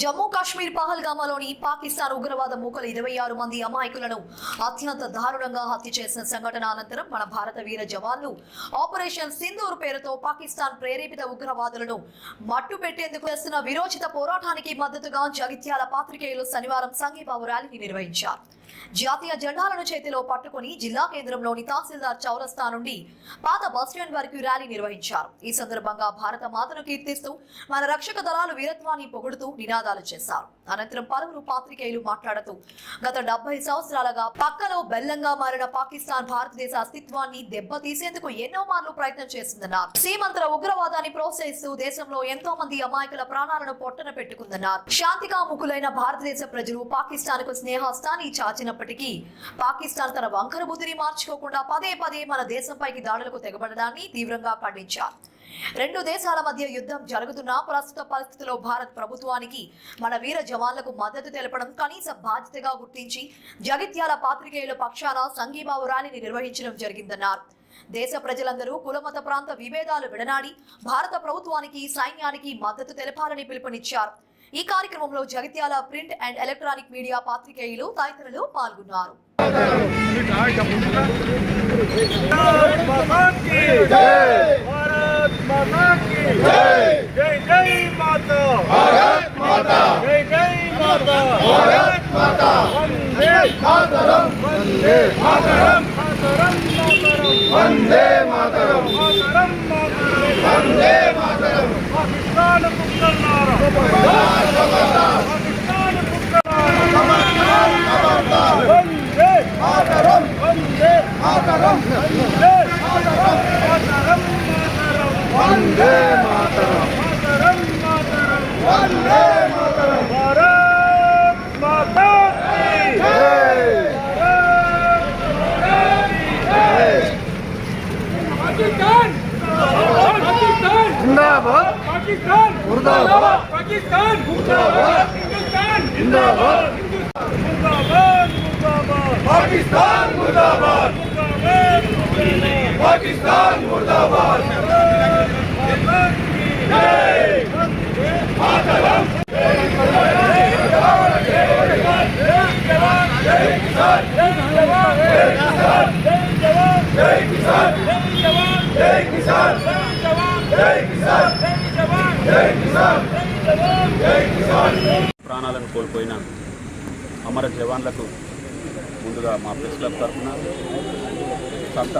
జమ్మూ కాశ్మీర్ పహల్గామాలోని పాకిస్తాన్ ఉగ్రవాద మూకలు 26 మంది అమాయకులను అత్యంత దారుణంగా హత్య చేసిన సంఘటన అనంతరం మన భారత వీర జవాన్లు ఆపరేషన్ సింధూర్ పేరుతో పాకిస్తాన్ ప్రేరేపిత ఉగ్రవాదులను మట్టుపెట్టేందుకు చేస్తున్న విరోచిత పోరాటానికి మద్దతుగా జగిత్యాల పాత్రికేయులు శనివారం సంఘీభావ ర్యాలీని నిర్వహించారు. జాతీయ జెండాలను చేతిలో పట్టుకుని జిల్లా కేంద్రంలోని తహసీల్దార్ చౌరస్తా నుండి పాత బస్టాండ్ వరకు ర్యాలీ నిర్వహించారు. ఈ సందర్భంగా భారత మాతను కీర్తిస్తూ మన రక్షక దళాలు వీరత్వాన్ని పొగుడుతూ నినాదాలు చేశారు. అనంతరం పలువురు పాత్రికేయులు మాట్లాడుతూ గత 70 సంవత్సరాలుగా పక్కలో బెల్లంగా మారిన పాకిస్తాన్ భారతదేశ అస్తిత్వాన్ని దెబ్బతీసేందుకు ఎన్నో మార్లు ప్రయత్నం చేసిందన్నారు. సీమంతర ఉగ్రవాదాన్ని ప్రోత్సహిస్తూ దేశంలో ఎంతో మంది అమాయకుల ప్రాణాలను పొట్టన పెట్టుకుందన్నారు. శాంతికాముకులైన భారతదేశ ప్రజలు పాకిస్తాన్ కు స్నేహస్తాన్ని చాచినప్పటికీ పాకిస్తాన్ తన వంకర బుద్ధిని మార్చుకోకుండా పదే పదే మన దేశంపైకి దాడులకు తెగబడడాన్ని తీవ్రంగా ఖండించారు. రెండు దేశాల మధ్య యుద్ధం జరుగుతున్న ప్రస్తుత పరిస్థితుల్లో భారత్ ప్రభుత్వానికి మన వీర జవాన్లకు మద్దతు తెలపడం కనీస బాధ్యతగా గుర్తించి జగిత్యాల పాత్రికేయుల పక్షాన సంఘీభావ ర్యాలీని నిర్వహించడం జరిగిందన్నారు. దేశ ప్రజలందరూ కులమత ప్రాంత విభేదాలు విడనాడి భారత ప్రభుత్వానికి సైన్యానికి మద్దతు తెలపాలని పిలుపునిచ్చారు. ఈ కార్యక్రమంలో Jagtial print and electronic media పాత్రికేయులు తదితరులు పాల్గొన్నారు. जिंदाबाद पाकिस्तान मुर्दाबाद पाकिस्तान मुर्दाबाद हिंदुस्तान जिंदाबाद मुर्दाबाद मुर्दाबाद पाकिस्तान मुर्दाबाद पाकिस्तान मुर्दाबाद जय मातरम जय जवान जय किसान जय किसान जय जवान जय किसान जय किसान ప్రాణాలను కోల్పోయిన అమర జవాన్లకు ముందుగా మా ప్రెస్ క్లబ్ తరఫున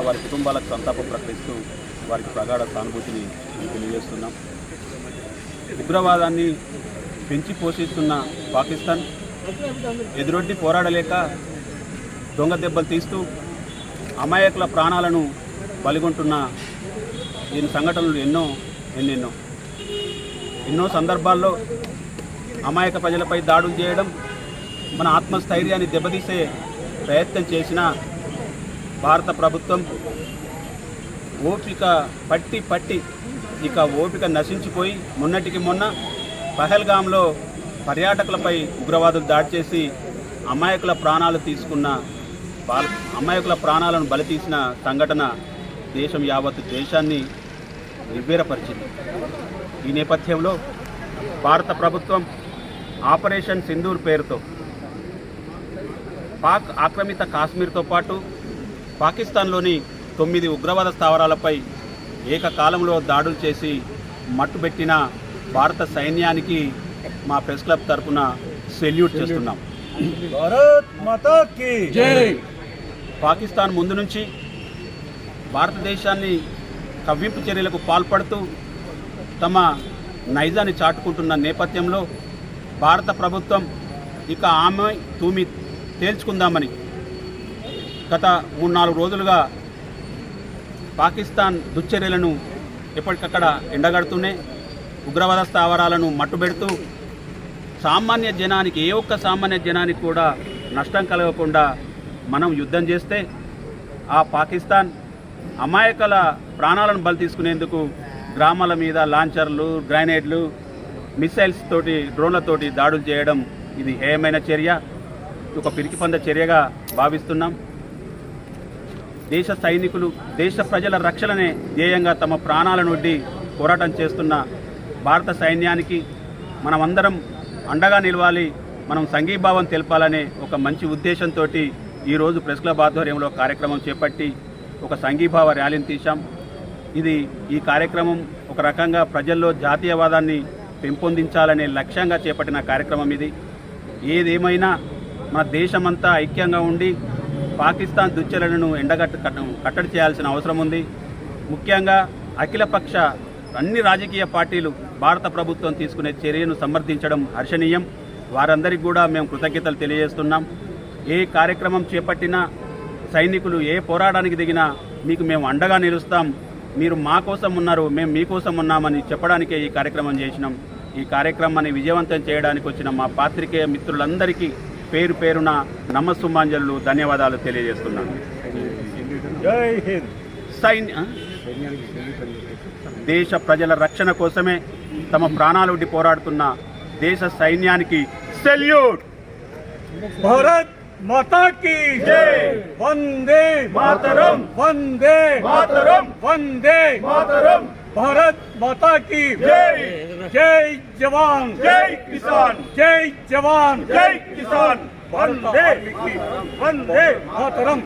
వారి కుటుంబాలకు సంతాపం ప్రకటిస్తూ వారికి ప్రగాఢ సానుభూతిని తెలియజేస్తున్నాం. ఉగ్రవాదాన్ని పెంచి పోషిస్తున్న పాకిస్తాన్ ఎదురొడ్డి పోరాడలేక దొంగ దెబ్బలు తీస్తూ అమాయకుల ప్రాణాలను బలిగొంటున్న దీని సంఘటనలు ఎన్నో సందర్భాల్లో అమాయక ప్రజలపై దాడులు చేయడం, మన ఆత్మస్థైర్యాన్ని దెబ్బతీసే ప్రయత్నం చేసిన భారత ప్రభుత్వం ఓపిక పట్టి ఇక ఓపిక నశించిపోయి మొన్నటికి మొన్న పహల్గామ్లో పర్యాటకులపై ఉగ్రవాదులు దాడి చేసి అమాయకుల ప్రాణాలను బలి తీసిన సంఘటన దేశం యావత్తు దేశాన్ని నిర్వీర్యపరిచింది. ఈ నేపథ్యంలో భారత ప్రభుత్వం ఆపరేషన్ సింధూర్ పేరుతో పాక్ ఆక్రమిత కాశ్మీర్తో పాటు పాకిస్తాన్లోని 9 ఉగ్రవాద స్థావరాలపై ఏకకాలంలో దాడులు చేసి మట్టుబెట్టిన భారత సైన్యానికి మా ప్రెస్ క్లబ్ తరఫున సెల్యూట్ చేస్తున్నాం. భారత్ మాతా కీ జై. పాకిస్తాన్ ముందు నుంచి భారతదేశాన్ని కవ్వింపు చర్యలకు పాల్పడుతూ తమ నైజాన్ని చాటుకుంటున్న నేపథ్యంలో భారత ప్రభుత్వం ఇక ఆమె తూమి తేల్చుకుందామని గత 3-4 రోజులుగా పాకిస్తాన్ దుశ్చర్యలను ఎప్పటికక్కడ ఎండగడుతూనే ఉగ్రవాద స్థావరాలను మట్టుబెడుతూ సామాన్య జనానికి ఏ ఒక్క సామాన్య జనానికి కూడా నష్టం కలగకుండా మనం యుద్ధం చేస్తే ఆ పాకిస్తాన్ అమాయకుల ప్రాణాలను బలి తీసుకునేందుకు గ్రామాల మీద లాంచర్లు, గ్రైనేడ్లు, మిసైల్స్ తోటి, డ్రోన్లతోటి దాడులు చేయడం ఇది హేయమైన చర్య, ఒక పిరికిపంద చర్యగా భావిస్తున్నాం. దేశ సైనికులు దేశ ప్రజల రక్షణనే ధ్యేయంగా తమ ప్రాణాలను వడ్డి పోరాటం చేస్తున్న భారత సైన్యానికి మనమందరం అండగా నిలవాలి, మనం సంఘీభావం తెలపాలనే ఒక మంచి ఉద్దేశంతో ఈరోజు ప్రెస్ క్లబ్ ఆధ్వర్యంలో కార్యక్రమం చేపట్టి ఒక సంఘీభావ ర్యాలీని తీశాం. ఈ కార్యక్రమం ఒక రకంగా ప్రజల్లో జాతీయవాదాన్ని పెంపొందించాలనే లక్ష్యంగా చేపట్టిన కార్యక్రమం ఇది. ఏదేమైనా మన దేశమంతా ఐక్యంగా ఉండి పాకిస్తాన్ దుశ్చరణను కట్టడి చేయాల్సిన అవసరం ఉంది. ముఖ్యంగా అఖిలపక్ష అన్ని రాజకీయ పార్టీలు భారత ప్రభుత్వం తీసుకునే చర్యను సమర్థించడం హర్షణీయం. వారందరికీ కూడా మేము కృతజ్ఞతలు తెలియజేస్తున్నాం. ఏ కార్యక్రమం చేపట్టినా, సైనికులు ఏ పోరాటానికి దిగినా మీకు మేము అండగా నిలుస్తాం, మీరు మా కోసం ఉన్నారు, మేము మీకోసం ఉన్నామని చెప్పడానికే ఈ కార్యక్రమం చేసినాం. ఈ కార్యక్రమాన్ని విజయవంతం చేయడానికి వచ్చిన మా పాత్రికేయ మిత్రులందరికీ పేరు పేరున నమస్సుమాంజలు, ధన్యవాదాలు తెలియజేస్తున్నాను. జై హింద్. దేశ ప్రజల రక్షణ కోసమే తమ ప్రాణాలు విడి పోరాడుతున్న దేశ సైన్యానికి సెల్యూట్. భారత్ మాతా కీ జై. వందే మాతరం, వందే మాతరం, వందే మాతరం. భారత్ మాతా కీ జై. జై జవాన్, జై కిసాన్, జై జవాన్, జై కిసాన్. వందే మాతరం.